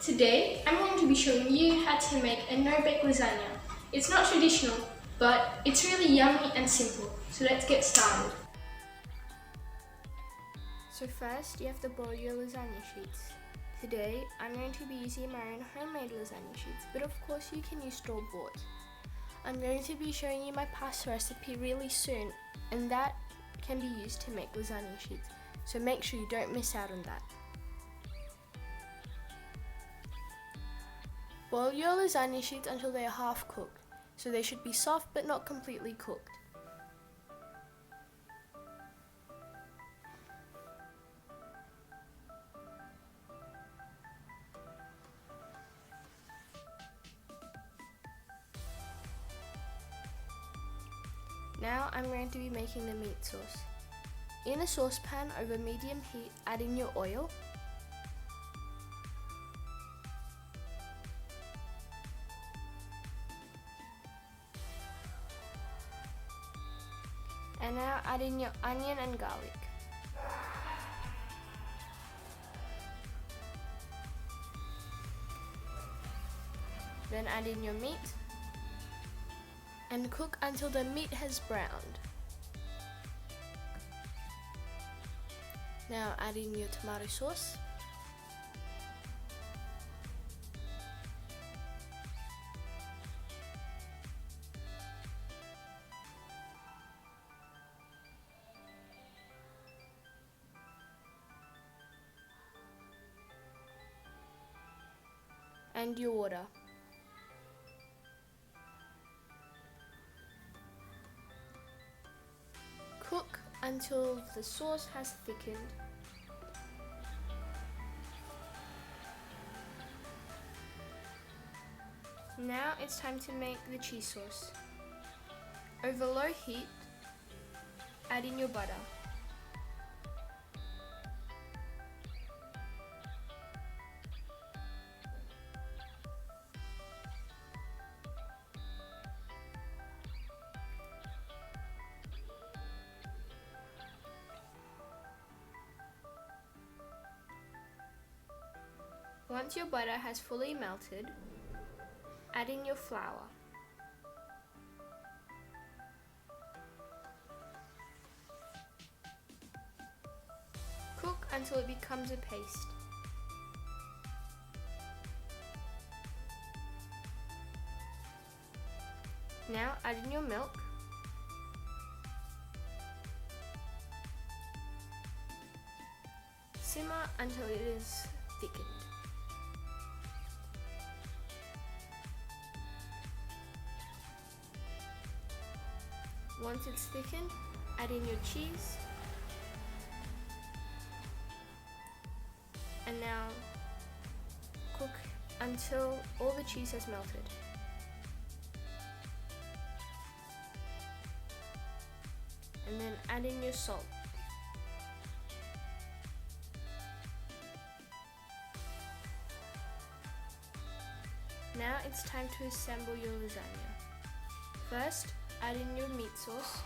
Today, I'm going to be showing you how to make a no-bake lasagna. It's not traditional, but it's really yummy and simple. So let's get started. So first, you have to boil your lasagna sheets. Today, I'm going to be using my own homemade lasagna sheets, but of course you can use store-bought. I'm going to be showing you my pasta recipe really soon, and that can be used to make lasagna sheets. So make sure you don't miss out on that. Boil your lasagna sheets until they are half cooked, so they should be soft but not completely cooked. Now I'm going to be making the meat sauce. In a saucepan over medium heat, add in your oil, and now add in your onion and garlic. Then add in your meat and cook until the meat has browned. Now add in your tomato sauce. And your water. Cook until the sauce has thickened. Now it's time to make the cheese sauce. Over low heat, add in your butter. Once your butter has fully melted, add in your flour. Cook until it becomes a paste. Now add in your milk. Simmer until it is thickened. Once it's thickened, add in your cheese. And now cook until all the cheese has melted. And then add in your salt. Now it's time to assemble your lasagna. First, add in your meat sauce.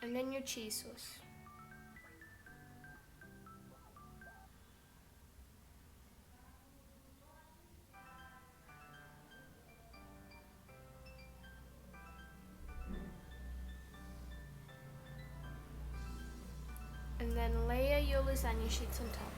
And then your cheese sauce. And then layer your lasagna sheets on top.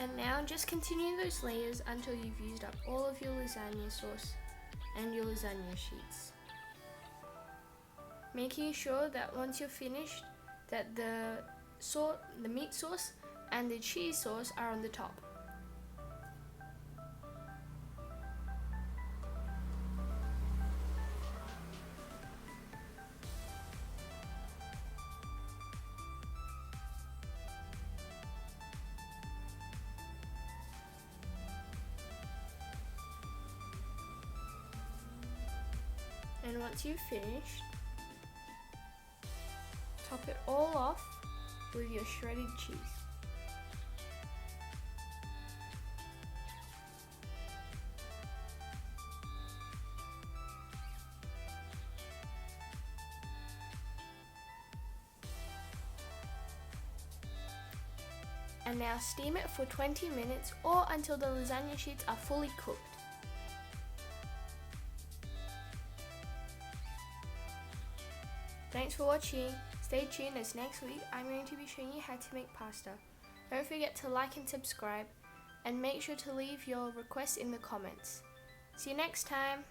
And now just continue those layers until you've used up all of your lasagna sauce and your lasagna sheets. Making sure that once you're finished that the meat sauce and the cheese sauce are on the top. And once you've finished, top it all off with your shredded cheese. And now steam it for 20 minutes or until the lasagna sheets are fully cooked. Thanks for watching. Stay tuned as next week I'm going to be showing you how to make pasta. Don't forget to like and subscribe, and make sure to leave your requests in the comments. See you next time.